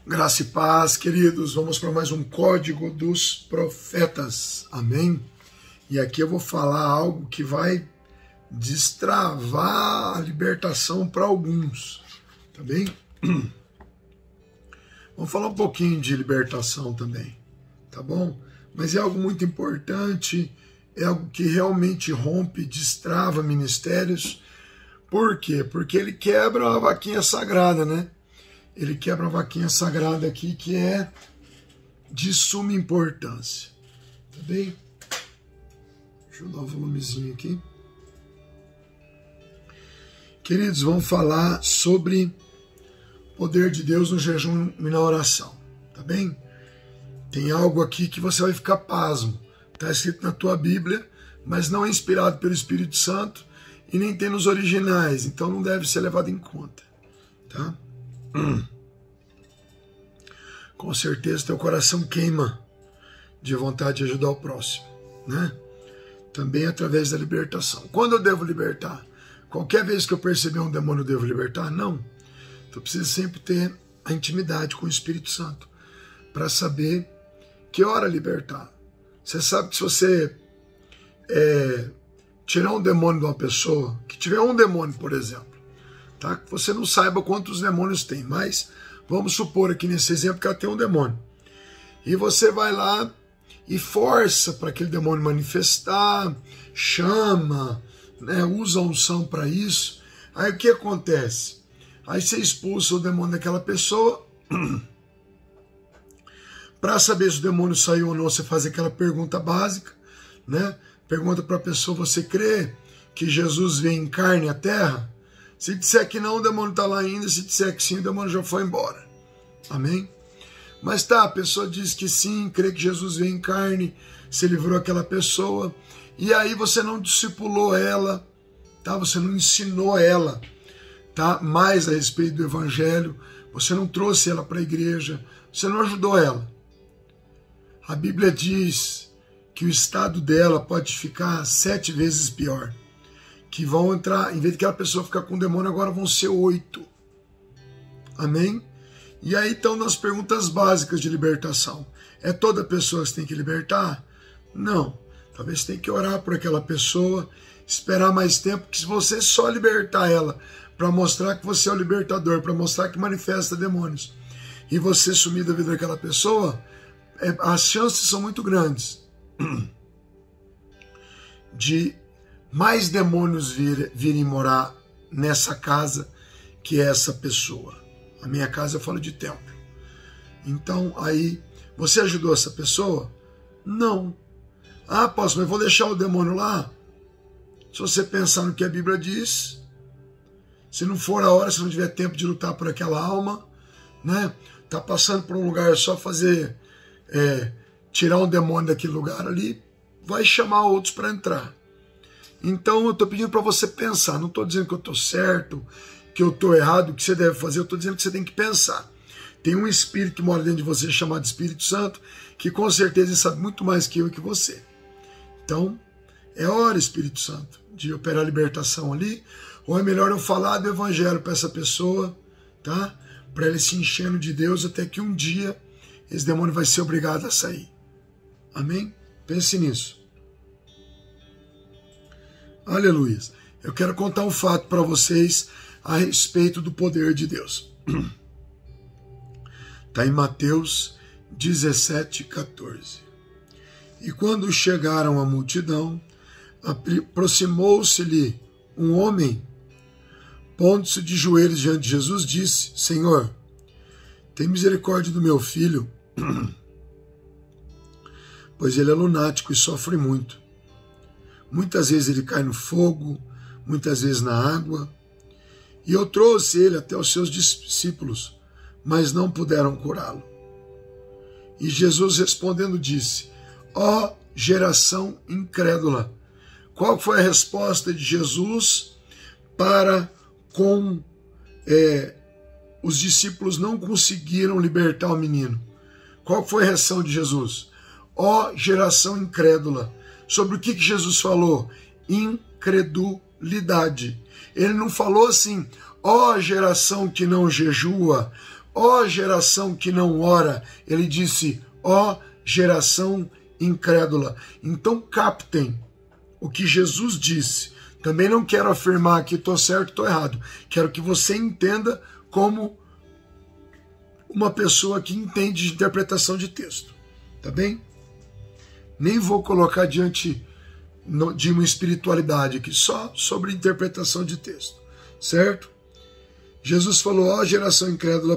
Graça e paz, queridos. Vamos para mais um Código dos Profetas. Amém? E aqui eu vou falar algo que vai destravar a libertação para alguns. Tá bem? Vamos falar um pouquinho de libertação também. Tá bom? Mas é algo muito importante, é algo que realmente rompe, destrava ministérios. Por quê? Porque ele quebra a vaquinha sagrada, né? Ele quebra uma vaquinha sagrada aqui que é de suma importância. Tá bem? Deixa eu dar um volumezinho aqui. Queridos, vamos falar sobre o poder de Deus no jejum e na oração. Tá bem? Tem algo aqui que você vai ficar pasmo. Está escrito na tua Bíblia, mas não é inspirado pelo Espírito Santo e nem tem nos originais, então não deve ser levado em conta. Tá? Com certeza teu coração queima de vontade de ajudar o próximo, né? Também através da libertação. Quando eu devo libertar? Qualquer vez que eu perceber um demônio eu devo libertar? Não. Tu precisa sempre ter a intimidade com o Espírito Santo para saber que hora libertar. Você sabe que se você tirar um demônio de uma pessoa, que tiver um demônio, por exemplo, tá? Que você não saiba quantos demônios tem, mas vamos supor aqui nesse exemplo que ela tem um demônio. E você vai lá e força para aquele demônio manifestar, chama, né, usa a unção para isso. Aí o que acontece? Aí você expulsa o demônio daquela pessoa. Para saber se o demônio saiu ou não, você faz aquela pergunta básica, né? Pergunta para a pessoa: você crê que Jesus veio em carne à terra? Se disser que não, o demônio está lá ainda. Se disser que sim, o demônio já foi embora. Amém? Mas tá, a pessoa diz que sim, crê que Jesus veio em carne, se livrou aquela pessoa, e aí você não discipulou ela, tá? Você não ensinou ela, tá? Mais a respeito do evangelho, você não trouxe ela para a igreja, você não ajudou ela. A Bíblia diz que o estado dela pode ficar 7 vezes pior. Que vão entrar, em vez de aquela pessoa ficar com demônio, agora vão ser 8. Amém? E aí estão nas perguntas básicas de libertação. É toda pessoa que você tem que libertar? Não. Talvez você tenha que orar por aquela pessoa, esperar mais tempo, que se você só libertar ela para mostrar que você é o libertador, para mostrar que manifesta demônios, e você sumir da vida daquela pessoa, as chances são muito grandes de mais demônios virem morar nessa casa que é essa pessoa. A minha casa eu falo de templo. Então aí, você ajudou essa pessoa? Não. Ah, apóstolo, mas eu vou deixar o demônio lá? Se você pensar no que a Bíblia diz, se não for a hora, se não tiver tempo de lutar por aquela alma, né? Tá passando por um lugar só fazer, tirar um demônio daquele lugar ali, vai chamar outros para entrar. Então eu estou pedindo para você pensar, não estou dizendo que eu estou certo, que eu estou errado, o que você deve fazer, eu estou dizendo que você tem que pensar. Tem um espírito que mora dentro de você chamado Espírito Santo, que com certeza sabe muito mais que eu e que você. Então, é hora, Espírito Santo, de operar a libertação ali, ou é melhor eu falar do evangelho para essa pessoa, tá? Para ele se enchendo de Deus, até que um dia esse demônio vai ser obrigado a sair. Amém? Pense nisso. Aleluia. Eu quero contar um fato para vocês a respeito do poder de Deus. Está em Mateus 17:14. E quando chegaram à multidão, aproximou-se-lhe um homem, pondo-se de joelhos diante de Jesus, disse: Senhor, tem misericórdia do meu filho, pois ele é lunático e sofre muito. Muitas vezes ele cai no fogo, muitas vezes na água. E eu trouxe ele até os seus discípulos, mas não puderam curá-lo. E Jesus respondendo disse: ó geração incrédula. Qual foi a resposta de Jesus para com os discípulos não conseguiram libertar o menino? Qual foi a reação de Jesus? Ó geração incrédula. Sobre o que Jesus falou? Incredulidade. Ele não falou assim: ó geração que não jejua, ó geração que não ora, ele disse, ó geração incrédula. Então captem o que Jesus disse. Também não quero afirmar que estou certo, estou errado. Quero que você entenda como uma pessoa que entende de interpretação de texto. Tá bem? Nem vou colocar diante de uma espiritualidade aqui, só sobre interpretação de texto. Certo? Jesus falou, ó geração incrédula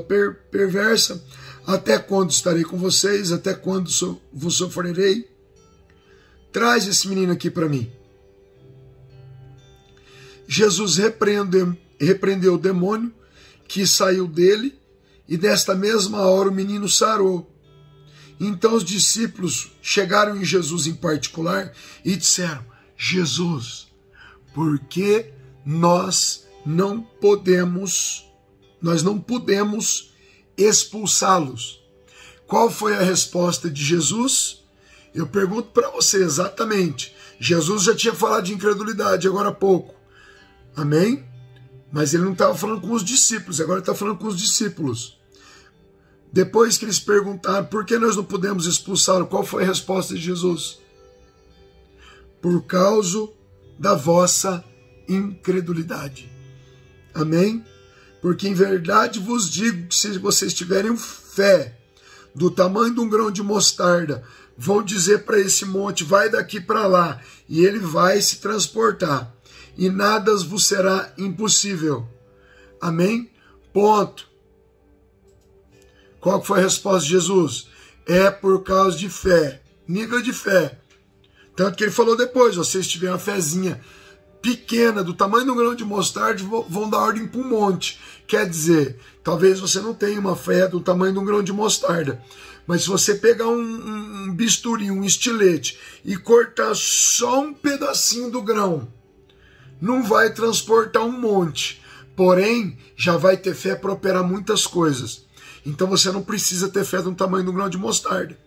perversa, até quando estarei com vocês? Até quando vos sofrerei? Traz esse menino aqui para mim. Jesus repreendeu o demônio que saiu dele, e desta mesma hora o menino sarou. Então os discípulos chegaram em Jesus em particular e disseram, Jesus, por que nós não pudemos expulsá-los? Qual foi a resposta de Jesus? Eu pergunto para você exatamente. Jesus já tinha falado de incredulidade agora há pouco. Amém? Mas ele não estava falando com os discípulos, agora ele está falando com os discípulos. Depois que eles perguntaram por que nós não podemos expulsá-lo, qual foi a resposta de Jesus? Por causa da vossa incredulidade. Amém? Porque em verdade vos digo que se vocês tiverem fé do tamanho de um grão de mostarda, vão dizer para esse monte, vai daqui para lá, e ele vai se transportar. E nada vos será impossível. Amém? Ponto. Qual foi a resposta de Jesus? É por causa de fé. Nível de fé. Tanto que ele falou depois, vocês tiverem uma fezinha pequena, do tamanho de um grão de mostarda, vão dar ordem para um monte. Quer dizer, talvez você não tenha uma fé do tamanho de um grão de mostarda, mas se você pegar um bisturi, um estilete, e cortar só um pedacinho do grão, não vai transportar um monte, porém, já vai ter fé para operar muitas coisas. Então você não precisa ter fé do tamanho de um grão de mostarda,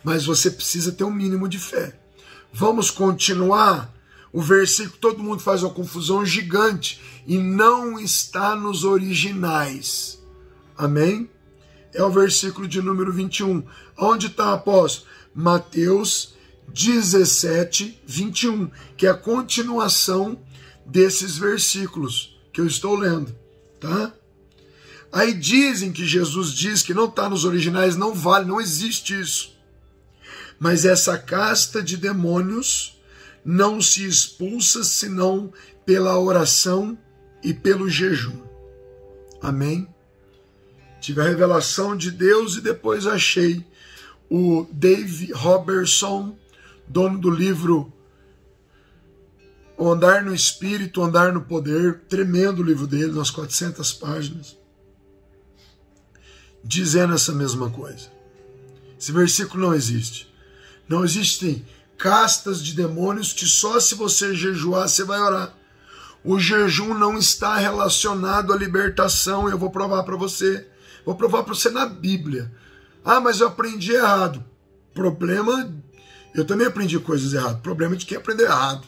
mas você precisa ter um mínimo de fé. Vamos continuar? O versículo, todo mundo faz uma confusão gigante, e não está nos originais. Amém? É o versículo de número 21. Onde está, apóstolo? Mateus 17, 21, que é a continuação desses versículos que eu estou lendo, tá? Aí dizem que Jesus diz que não está nos originais, não vale, não existe isso. Mas essa casta de demônios não se expulsa senão pela oração e pelo jejum. Amém? Tive a revelação de Deus e depois achei o Dave Robertson, dono do livro O Andar no Espírito, Andar no Poder, tremendo o livro dele, umas 400 páginas, dizendo essa mesma coisa. Esse versículo não existe. Não existem castas de demônios que só se você jejuar você vai orar. O jejum não está relacionado à libertação, eu vou provar para você. Vou provar para você na Bíblia. Ah, mas eu aprendi errado. Problema, eu também aprendi coisas erradas. Problema de quem aprendeu errado.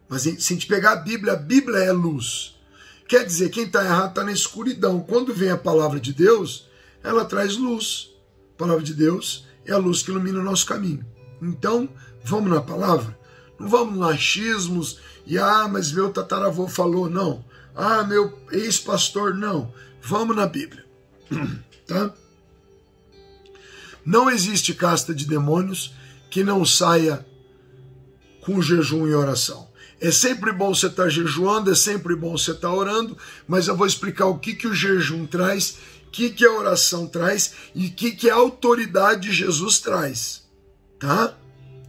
Mas se a gente pegar a Bíblia é luz. Quer dizer, quem está errado está na escuridão. Quando vem a palavra de Deus, ela traz luz. A palavra de Deus é a luz que ilumina o nosso caminho. Então, vamos na palavra? Não vamos no achismos e, mas meu tataravô falou, não. Meu ex-pastor, não. Vamos na Bíblia. Tá? Não existe casta de demônios que não saia com jejum e oração. É sempre bom você estar jejuando, é sempre bom você estar orando, mas eu vou explicar o que o jejum traz, o que a oração traz e o que a autoridade de Jesus traz. Tá?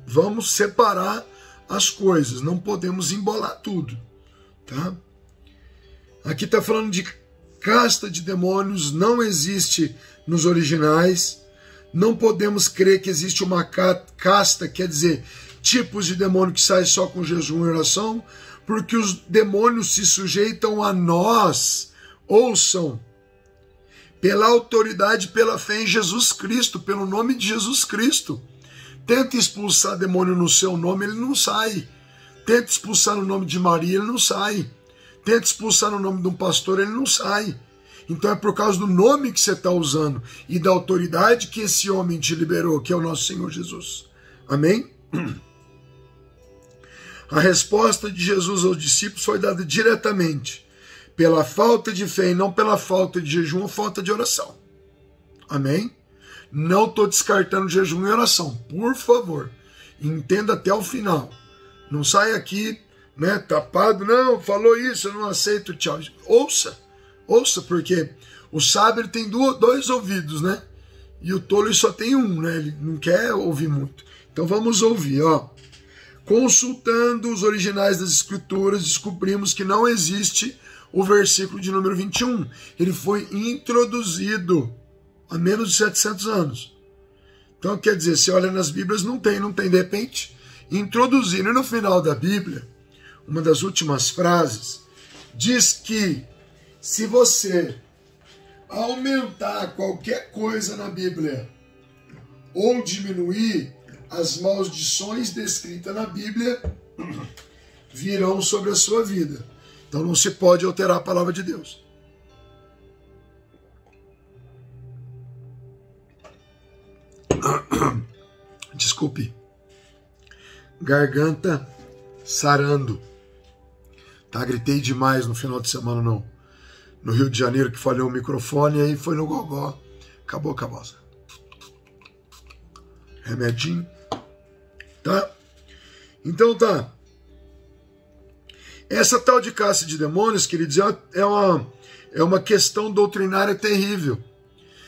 Vamos separar as coisas, não podemos embolar tudo. Tá? Aqui está falando de casta de demônios, não existe nos originais. Não podemos crer que existe uma casta, quer dizer, tipos de demônio que saem só com jejum e oração, porque os demônios se sujeitam a nós. Ouçam, pela autoridade, pela fé em Jesus Cristo, pelo nome de Jesus Cristo. Tenta expulsar demônio no seu nome, ele não sai. Tenta expulsar no nome de Maria, ele não sai. Tenta expulsar no nome de um pastor, ele não sai. Então é por causa do nome que você está usando e da autoridade que esse homem te liberou, que é o nosso Senhor Jesus. Amém? A resposta de Jesus aos discípulos foi dada diretamente pela falta de fé e não pela falta de jejum ou falta de oração. Amém? Não estou descartando jejum e oração. Por favor, entenda até o final. Não saia aqui, né, tapado. Não, falou isso, eu não aceito, tchau. Ouça, porque o sábio tem dois ouvidos, né? E o tolo só tem um, né? Ele não quer ouvir muito. Então vamos ouvir, ó. Consultando os originais das Escrituras, descobrimos que não existe o versículo de número 21. Ele foi introduzido há menos de 700 anos. Então, quer dizer, se olha nas Bíblias, não tem. De repente, introduzindo. E no final da Bíblia, uma das últimas frases, diz que se você aumentar qualquer coisa na Bíblia ou diminuir, as maldições descritas na Bíblia virão sobre a sua vida. Então não se pode alterar a palavra de Deus. Desculpe. Garganta sarando. Tá, gritei demais no final de semana no Rio de Janeiro, que falhou o microfone, e aí foi no gogó. Acabou a caboça. Remedinho. Tá? Então tá. Essa tal de caça de demônios, queridos, é uma questão doutrinária terrível.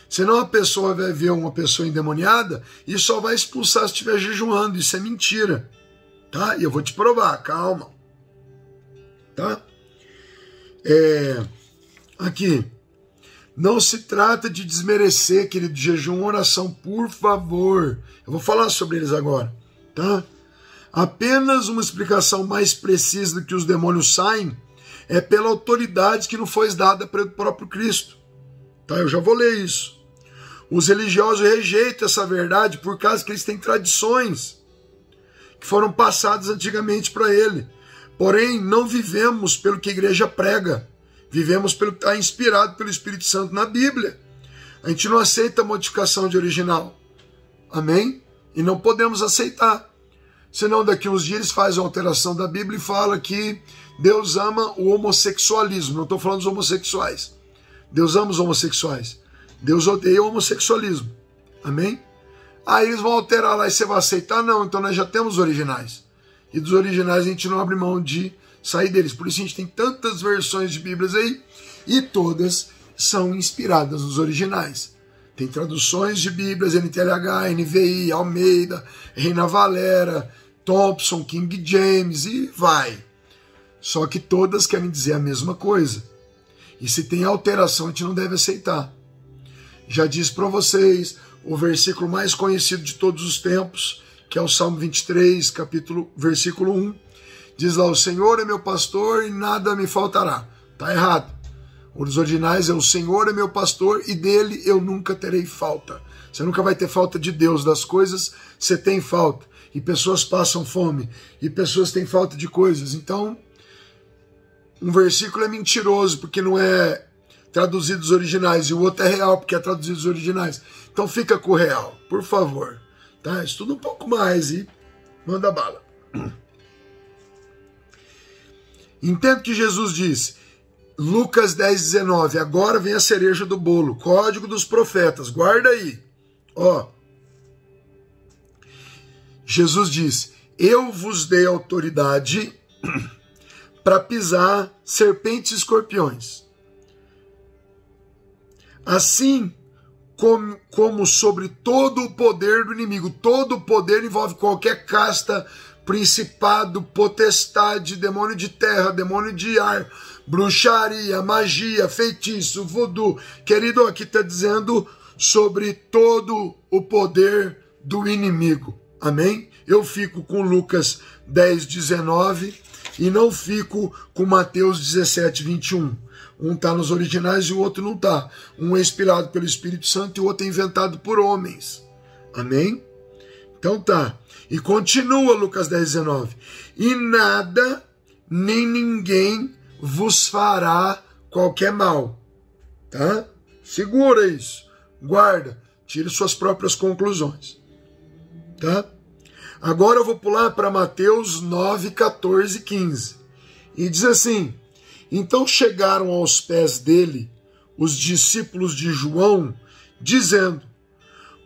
Senão a pessoa vai ver uma pessoa endemoniada e só vai expulsar se estiver jejuando. Isso é mentira. Tá? E eu vou te provar, calma. Tá? Aqui. Não se trata de desmerecer, querido, jejum ou oração, por favor. Eu vou falar sobre eles agora. Tá? Apenas uma explicação mais precisa do que os demônios saem é pela autoridade que não foi dada pelo próprio Cristo. Tá? Eu já vou ler isso. Os religiosos rejeitam essa verdade por causa que eles têm tradições que foram passadas antigamente para ele. Porém, não vivemos pelo que a igreja prega. Vivemos pelo que está inspirado pelo Espírito Santo na Bíblia. A gente não aceita a modificação de original. Amém? E não podemos aceitar. Senão daqui uns dias eles fazem a alteração da Bíblia e fala que Deus ama o homossexualismo. Não estou falando dos homossexuais. Deus ama os homossexuais. Deus odeia o homossexualismo. Amém? Aí eles vão alterar lá e você vai aceitar? Não, então nós já temos os originais. E dos originais a gente não abre mão de sair deles. Por isso a gente tem tantas versões de Bíblias aí e todas são inspiradas nos originais. Tem traduções de Bíblias, NTLH, NVI, Almeida, Reina Valera, Thompson, King James e vai. Só que todas querem dizer a mesma coisa. E se tem alteração, a gente não deve aceitar. Já disse para vocês o versículo mais conhecido de todos os tempos, que é o Salmo 23, versículo 1. Diz lá, o Senhor é meu pastor e nada me faltará. Está errado. Os originais é o Senhor é meu pastor e dele eu nunca terei falta. Você nunca vai ter falta de Deus, das coisas você tem falta. E pessoas passam fome, e pessoas têm falta de coisas. Então, um versículo é mentiroso, porque não é traduzido dos originais, e o outro é real, porque é traduzido dos originais. Então fica com o real, por favor. Tá? Estuda um pouco mais e manda bala. Entendo que Jesus disse, Lucas 10:19, agora vem a cereja do bolo, código dos profetas, guarda aí. Ó, Jesus disse, eu vos dei autoridade para pisar serpentes e escorpiões. Assim como sobre todo o poder do inimigo. Todo o poder envolve qualquer casta, principado, potestade, demônio de terra, demônio de ar, bruxaria, magia, feitiço, voodoo. Querido, aqui está dizendo sobre todo o poder do inimigo. Amém? Eu fico com Lucas 10:19 e não fico com Mateus 17:21. Um está nos originais e o outro não está. Um é inspirado pelo Espírito Santo e o outro é inventado por homens. Amém? Então tá. E continua Lucas 10:19. E nada nem ninguém vos fará qualquer mal. Tá? Segura isso. Guarda. Tire suas próprias conclusões. Tá? Agora eu vou pular para Mateus 9, 14 e 15. E diz assim: então chegaram aos pés dele os discípulos de João, dizendo: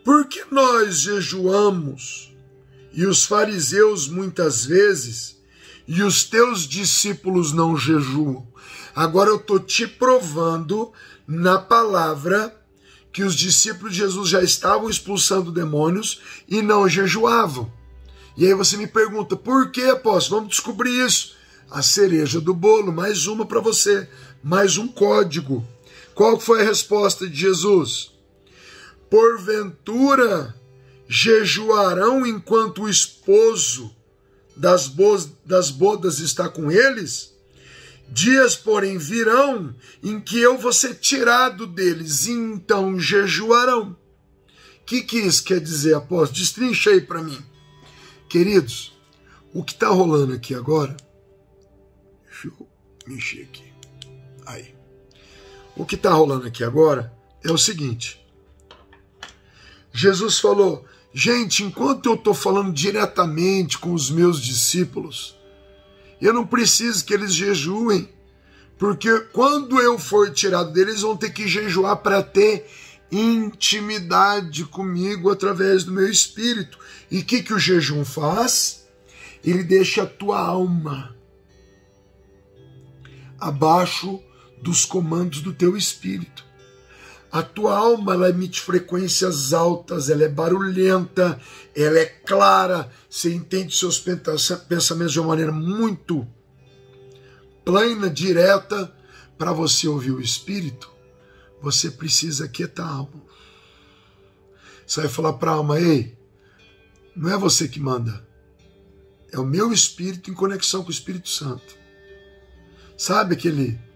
por que nós jejuamos e os fariseus muitas vezes, e os teus discípulos não jejuam? Agora eu estou te provando na palavra que os discípulos de Jesus já estavam expulsando demônios e não jejuavam. E aí você me pergunta, por que, apóstolo? Vamos descobrir isso. A cereja do bolo, mais uma para você, mais um código. Qual foi a resposta de Jesus? Porventura jejuarão enquanto o esposo das bodas está com eles? Dias, porém, virão em que eu vou ser tirado deles, e então jejuarão. O que isso quer dizer, apóstolo? Destrincha aí para mim. Queridos, o que está rolando aqui agora... Deixa eu mexer aqui. Aí. O que está rolando aqui agora é o seguinte. Jesus falou, gente, enquanto eu estou falando diretamente com os meus discípulos, eu não preciso que eles jejuem, porque quando eu for tirado deles, eles vão ter que jejuar para ter intimidade comigo através do meu espírito. E o que o jejum faz? Ele deixa a tua alma abaixo dos comandos do teu espírito. A tua alma, ela emite frequências altas, ela é barulhenta, ela é clara, você entende seus pensamentos de uma maneira muito plana, direta. Para você ouvir o espírito, você precisa quietar a alma. Você vai falar para a alma, ei, não é você que manda, é o meu espírito em conexão com o Espírito Santo. Sabe aquele...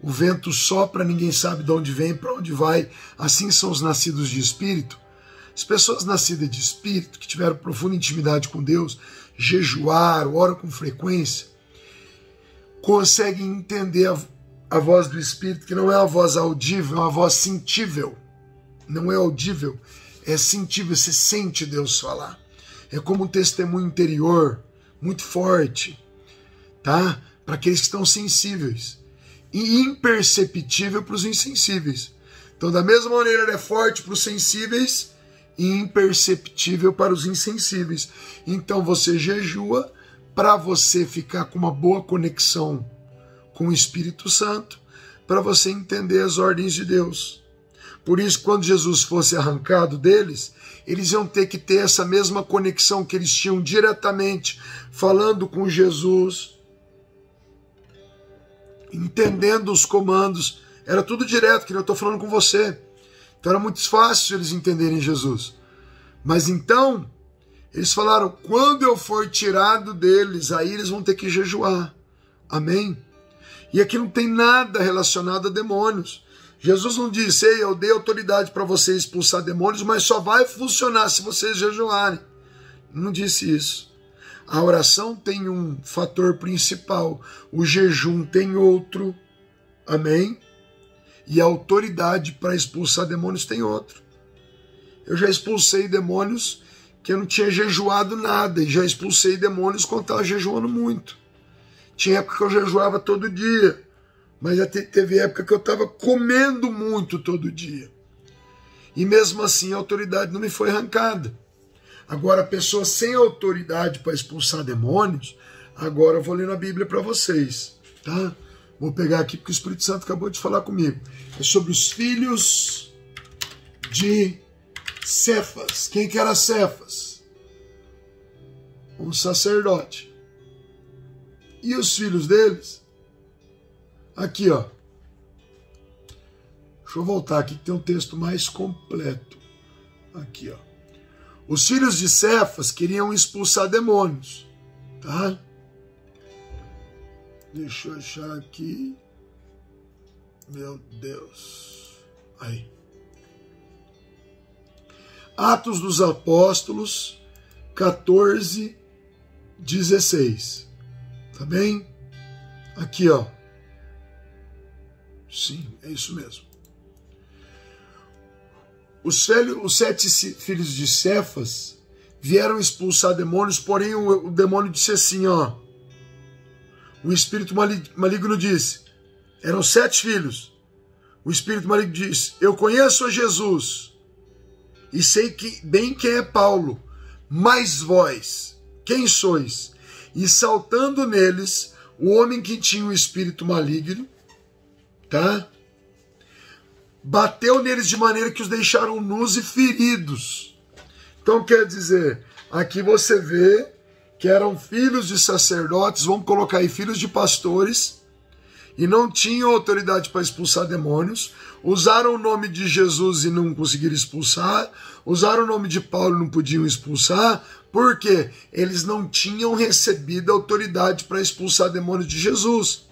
O vento sopra, ninguém sabe de onde vem, para onde vai. Assim são os nascidos de espírito. As pessoas nascidas de espírito, que tiveram profunda intimidade com Deus, jejuaram, oram com frequência, conseguem entender a voz do espírito, que não é uma voz audível, é uma voz sentível. Não é audível, é sentível, você sente Deus falar. É como um testemunho interior, muito forte, tá? Para aqueles que estão sensíveis. E imperceptível para os insensíveis. Então, da mesma maneira, ele é forte para os sensíveis e imperceptível para os insensíveis. Então, você jejua para você ficar com uma boa conexão com o Espírito Santo, para você entender as ordens de Deus. Por isso, quando Jesus fosse arrancado deles, eles iam ter que ter essa mesma conexão que eles tinham diretamente, falando com Jesus, entendendo os comandos, era tudo direto, que eu estou falando com você. Então era muito fácil eles entenderem Jesus. Mas então, eles falaram, quando eu for tirado deles, aí eles vão ter que jejuar. Amém? E aqui não tem nada relacionado a demônios. Jesus não disse, ei, eu dei autoridade para vocês expulsar demônios, mas só vai funcionar se vocês jejuarem. Não disse isso. A oração tem um fator principal, o jejum tem outro, amém? E a autoridade para expulsar demônios tem outro. Eu já expulsei demônios que eu não tinha jejuado nada, e já expulsei demônios quando estava jejuando muito. Tinha época que eu jejuava todo dia, mas já teve época que eu estava comendo muito todo dia. E mesmo assim a autoridade não me foi arrancada. Agora, pessoas sem autoridade para expulsar demônios, agora eu vou ler na Bíblia para vocês, tá? Vou pegar aqui porque o Espírito Santo acabou de falar comigo. É sobre os filhos de Cefas. Quem que era Cefas? Um sacerdote. E os filhos deles? Aqui, ó. Deixa eu voltar aqui que tem um texto mais completo. Aqui, ó. Os filhos de Cefas queriam expulsar demônios, tá? Deixa eu achar aqui. Meu Deus. Aí. Atos dos Apóstolos, 14, 16. Tá bem? Aqui, ó. Sim, é isso mesmo. os 7 filhos de Cefas vieram expulsar demônios, porém o demônio disse assim, ó. O espírito maligno disse, eram 7 filhos. O espírito maligno disse, eu conheço a Jesus e sei bem quem é Paulo, mas vós, quem sois? E saltando neles, o homem que tinha o espírito maligno, tá? Bateu neles de maneira que os deixaram nus e feridos. Então quer dizer, aqui você vê que eram filhos de sacerdotes, vamos colocar aí filhos de pastores, e não tinham autoridade para expulsar demônios, usaram o nome de Jesus e não conseguiram expulsar, usaram o nome de Paulo e não podiam expulsar, porque eles não tinham recebido a autoridade para expulsar demônios de Jesus.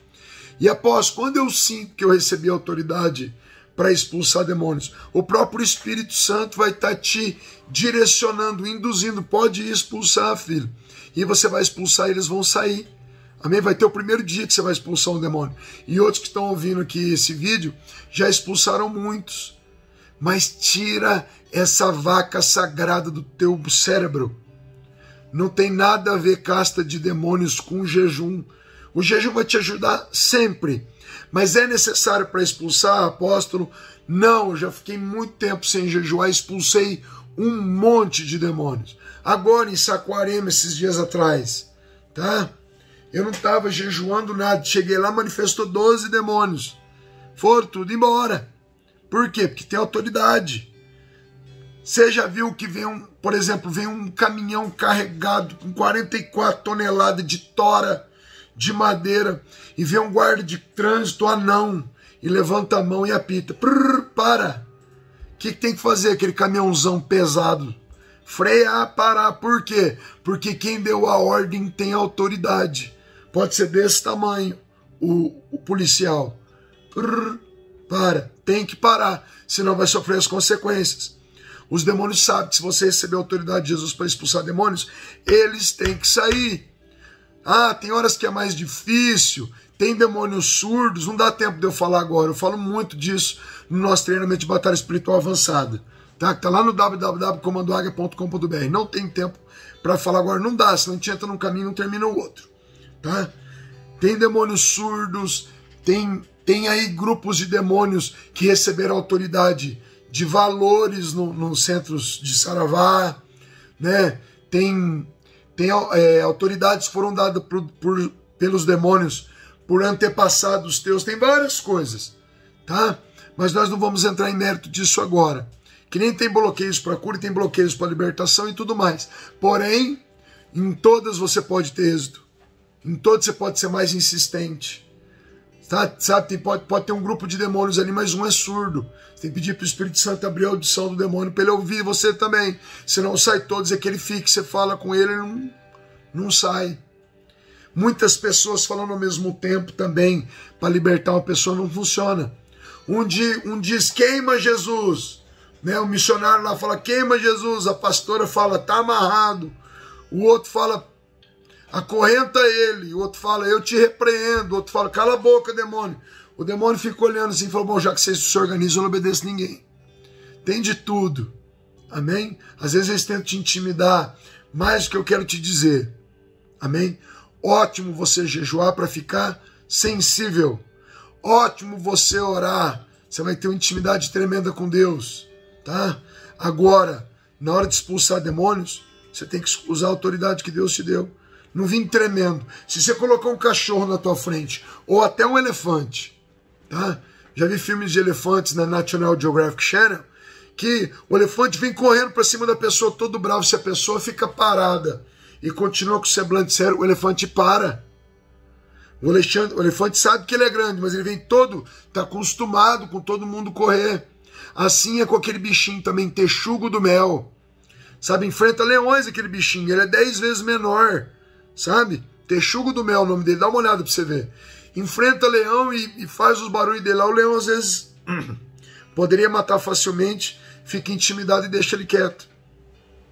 E após, quando eu sinto que eu recebi a autoridade para expulsar demônios, o próprio Espírito Santo vai estar te direcionando, induzindo, pode ir expulsar, filho. E você vai expulsar, eles vão sair. Amém? Vai ter o primeiro dia que você vai expulsar um demônio. E outros que estão ouvindo aqui esse vídeo já expulsaram muitos. Mas tira essa vaca sagrada do teu cérebro. Não tem nada a ver casta de demônios com jejum. O jejum vai te ajudar sempre. Mas é necessário para expulsar, apóstolo? Não, eu já fiquei muito tempo sem jejuar, expulsei um monte de demônios. Agora em Saquarema, esses dias atrás, tá? Eu não estava jejuando nada. Cheguei lá, manifestou 12 demônios. Foram tudo embora. Por quê? Porque tem autoridade. Você já viu que por exemplo, vem um caminhão carregado com 44 toneladas de tora de madeira e vem um guarda de trânsito anão e levanta a mão e apita. Para! O que tem que fazer aquele caminhãozão pesado? Frear, parar. Por quê? Porque quem deu a ordem tem autoridade. Pode ser desse tamanho, o policial. Para, tem que parar, senão vai sofrer as consequências. Os demônios sabem que se você receber a autoridade de Jesus para expulsar demônios, eles têm que sair. Ah, tem horas que é mais difícil, tem demônios surdos, não dá tempo de eu falar agora. Eu falo muito disso no nosso treinamento de batalha espiritual avançada. Tá? Que tá lá no www.comandoaguia.com.br. Não tem tempo para falar agora, não dá, senão a gente entra num caminho e não termina o outro. Tá? Tem demônios surdos, tem aí grupos de demônios que receberam autoridade de valores nos centros de Saravá, né? Tem autoridades que foram dadas pelos demônios por antepassados teus, tem várias coisas, tá? Mas nós não vamos entrar em mérito disso agora. Que nem tem bloqueios para cura, tem bloqueios para libertação e tudo mais. Porém, em todas você pode ter êxito. Em todos você pode ser mais insistente. Tá? Sabe, pode ter um grupo de demônios ali, mas um é surdo. Você tem que pedir para o Espírito Santo abrir a audição do demônio para ele ouvir você também. Senão sai todos e aquele fique, você fala com ele, não sai. Muitas pessoas falando ao mesmo tempo também para libertar uma pessoa não funciona. Um diz queima Jesus, né? O missionário lá fala queima Jesus, a pastora fala tá amarrado, o outro fala acorrenta ele, o outro fala, eu te repreendo, o outro fala, cala a boca, demônio. O demônio fica olhando assim e falou, bom, já que vocês se organizam, eu não obedeço ninguém. Tem de tudo, amém? Às vezes eles tentam te intimidar, mas o que eu quero te dizer, amém? Ótimo você jejuar para ficar sensível. Ótimo você orar, você vai ter uma intimidade tremenda com Deus, tá? Agora, na hora de expulsar demônios, você tem que usar a autoridade que Deus te deu. Não vim tremendo. Se você colocar um cachorro na tua frente, ou até um elefante, tá? Já vi filmes de elefantes na National Geographic Channel, que o elefante vem correndo para cima da pessoa todo bravo. Se a pessoa fica parada e continua com o semblante sério, o elefante para. O elefante sabe que ele é grande, mas ele vem todo, está acostumado com todo mundo correr. Assim é com aquele bichinho também, texugo do mel. Sabe, enfrenta leões aquele bichinho, ele é 10 vezes menor. Sabe? Texugo do mel, o nome dele, dá uma olhada pra você ver. Enfrenta leão e faz os barulhos dele lá. O leão às vezes poderia matar facilmente, fica intimidado e deixa ele quieto.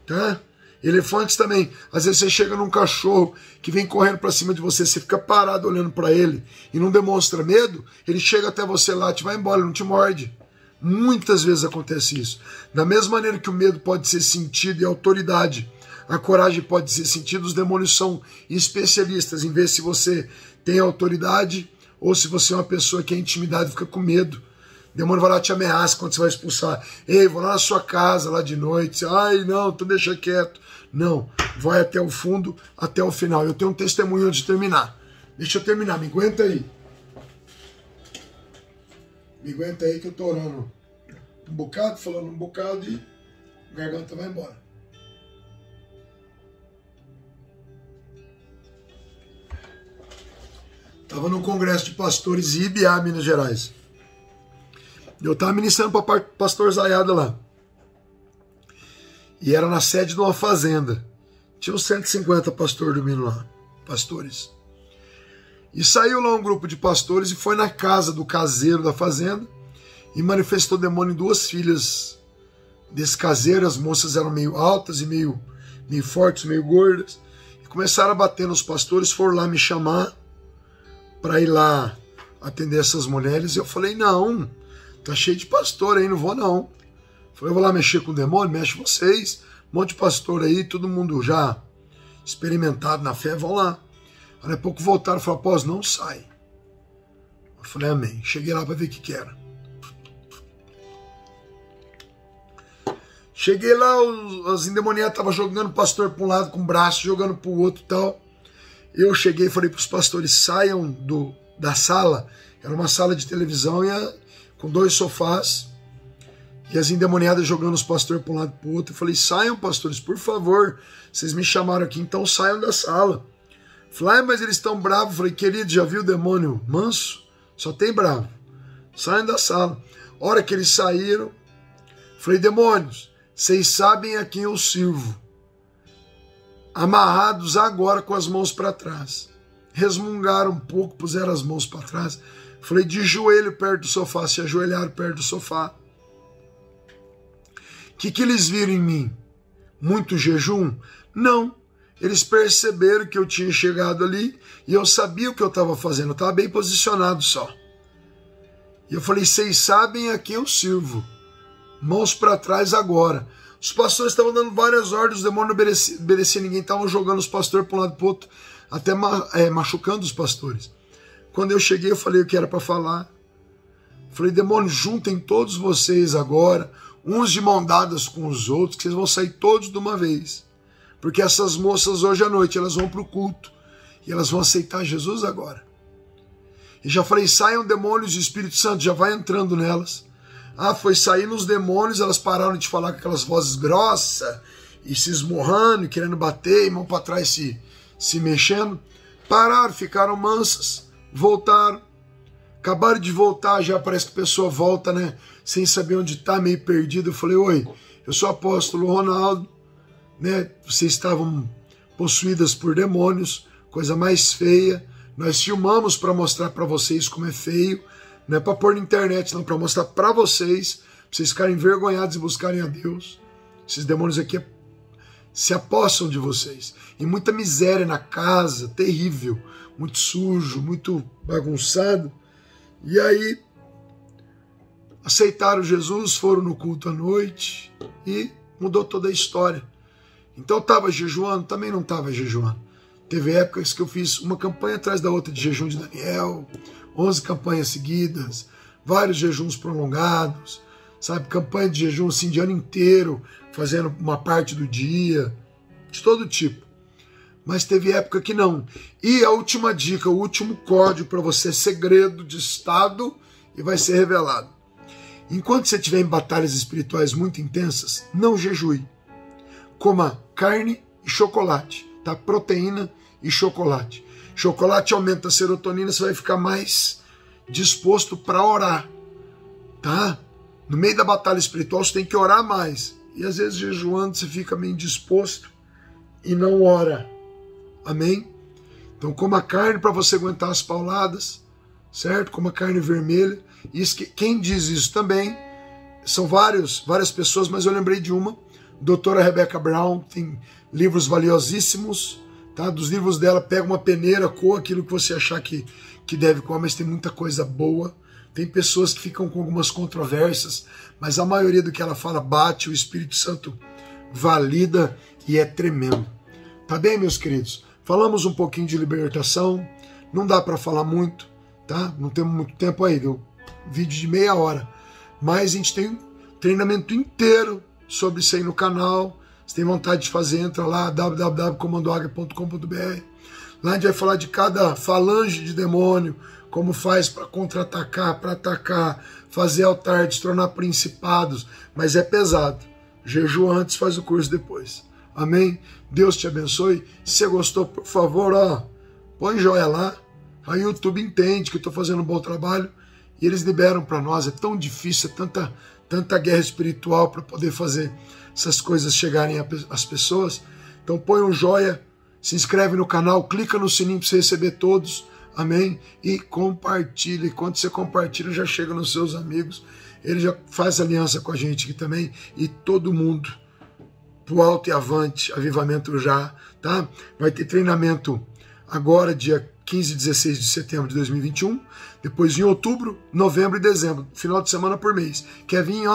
Tá? Elefantes também. Às vezes você chega num cachorro que vem correndo pra cima de você, você fica parado olhando pra ele e não demonstra medo, ele chega até você lá, te vai embora, ele não te morde. Muitas vezes acontece isso. Da mesma maneira que o medo pode ser sentido e autoridade, a coragem pode ser sentida. Os demônios são especialistas em ver se você tem autoridade ou se você é uma pessoa que é intimidada e fica com medo. O demônio vai lá te ameaça quando você vai expulsar. Ei, vou lá na sua casa lá de noite. Ai, não, então deixa quieto. Não, vai até o fundo, até o final. Eu tenho um testemunho antes de terminar. Deixa eu terminar, me aguenta aí. Me aguenta aí que eu tô orando um bocado, falando um bocado e a garganta vai embora. Estava num congresso de pastores em Ibiá, Minas Gerais. Eu estava ministrando para o pastor Zaiada lá. E era na sede de uma fazenda. Tinha uns 150 pastores dormindo lá. Pastores. E saiu lá um grupo de pastores e foi na casa do caseiro da fazenda e manifestou demônio em duas filhas desse caseiro. As moças eram meio altas e meio fortes, meio gordas. E começaram a bater nos pastores, foram lá me chamar para ir lá atender essas mulheres. E eu falei, não, tá cheio de pastor aí, não vou não. Falei, eu vou lá mexer com o demônio, mexe vocês. Um monte de pastor aí, todo mundo já experimentado na fé, vão lá. Aí a pouco voltaram e falaram, após não sai. Eu falei, amém. Cheguei lá para ver o que era. Cheguei lá, os endemoniados estavam jogando o pastor para um lado com o braço, jogando para o outro e tal. Eu cheguei e falei para os pastores, saiam da sala. Era uma sala de televisão com 2 sofás. E as endemoniadas jogando os pastores para um lado e para o outro. Eu falei, saiam, pastores, por favor. Vocês me chamaram aqui, então saiam da sala. Falei, mas eles estão bravos. Falei, querido, já viu o demônio manso? Só tem bravo. Saiam da sala. A hora que eles saíram, falei, demônios, vocês sabem a quem eu sirvo. Amarrados agora com as mãos para trás. Resmungaram um pouco, puseram as mãos para trás. Falei, de joelho perto do sofá, se ajoelharam perto do sofá. O que eles viram em mim? Muito jejum? Não. Eles perceberam que eu tinha chegado ali e eu sabia o que eu estava fazendo. Eu estava bem posicionado só. E eu falei, vocês sabem a quem eu sirvo. Mãos para trás agora. Os pastores estavam dando várias ordens, os demônios não obedeciam ninguém, estavam jogando os pastores para um lado e para o outro, até machucando os pastores. Quando eu cheguei, eu falei o que era para falar. Falei, demônios, juntem todos vocês agora, uns de mão dadas com os outros, que vocês vão sair todos de uma vez. Porque essas moças hoje à noite, elas vão para o culto e elas vão aceitar Jesus agora. E já falei, saiam demônios e o Espírito Santo já vai entrando nelas. Ah, foi saindo os demônios, elas pararam de falar com aquelas vozes grossas e se esmurrando, querendo bater, e mão para trás se mexendo. Pararam, ficaram mansas, voltaram. Acabaram de voltar, já parece que a pessoa volta, né? Sem saber onde está, meio perdido. Eu falei, oi, eu sou o apóstolo Ronaldo, né? Vocês estavam possuídas por demônios, coisa mais feia. Nós filmamos para mostrar para vocês como é feio. Não é para pôr na internet, não, para mostrar para vocês ficarem envergonhados e buscarem a Deus. Esses demônios aqui se apossam de vocês. E muita miséria na casa, terrível, muito sujo, muito bagunçado. E aí, aceitaram Jesus, foram no culto à noite e mudou toda a história. Então eu estava jejuando? Também não estava jejuando. Teve épocas que eu fiz uma campanha atrás da outra de jejum de Daniel, 11 campanhas seguidas, vários jejuns prolongados, sabe? Campanha de jejum assim de ano inteiro, fazendo uma parte do dia, de todo tipo. Mas teve época que não. E a última dica, o último código para você, segredo de estado, e vai ser revelado. Enquanto você estiver em batalhas espirituais muito intensas, não jejue. Coma carne e chocolate, tá? Proteína e chocolate. Chocolate aumenta a serotonina, você vai ficar mais disposto para orar, tá? No meio da batalha espiritual você tem que orar mais. E às vezes jejuando você fica meio indisposto e não ora. Amém? Então coma carne para você aguentar as pauladas, certo? Coma carne vermelha. Isso quem diz isso também são várias pessoas, mas eu lembrei de uma, doutora Rebecca Brown, tem livros valiosíssimos, tá? Dos livros dela, pega uma peneira, coa aquilo que você achar que deve comer, mas tem muita coisa boa, Tem pessoas que ficam com algumas controvérsias, mas a maioria do que ela fala bate, o Espírito Santo valida e é tremendo. Tá bem, meus queridos? Falamos um pouquinho de libertação, não dá para falar muito, tá? Não temos muito tempo aí, deu vídeo de meia hora, mas a gente tem um treinamento inteiro sobre isso aí no canal. Se tem vontade de fazer, entra lá, www.comandoaguia.com.br. Lá a gente vai falar de cada falange de demônio, como faz para contra-atacar, para atacar, fazer altar, destronar principados, mas é pesado. Jejua antes, faz o curso depois. Amém? Deus te abençoe. Se você gostou, por favor, põe joia lá. A YouTube entende que eu estou fazendo um bom trabalho e eles liberam para nós. É tão difícil, é tanta guerra espiritual para poder fazer essas coisas chegarem às pessoas. Então põe um joia, se inscreve no canal, clica no sininho para você receber todos. Amém? E compartilha. E quando você compartilha, já chega nos seus amigos. Ele já faz aliança com a gente aqui também. E todo mundo pro alto e avante, avivamento já, tá? Vai ter treinamento agora, dia 15 e 16 de setembro de 2021. Depois em outubro, novembro e dezembro. Final de semana por mês. Quer vir,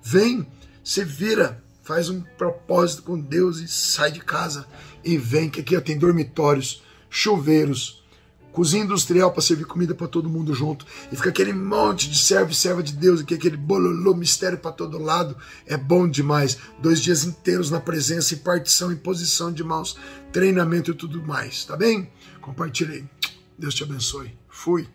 vem, se vira. Faz um propósito com Deus e sai de casa. E vem, que aqui tem dormitórios, chuveiros, cozinha industrial para servir comida para todo mundo junto. E fica aquele monte de servo e serva de Deus aqui, aquele bololô, mistério para todo lado. É bom demais. 2 dias inteiros na presença, impartição, imposição de mãos, treinamento e tudo mais. Tá bem? Compartilhe aí. Deus te abençoe. Fui.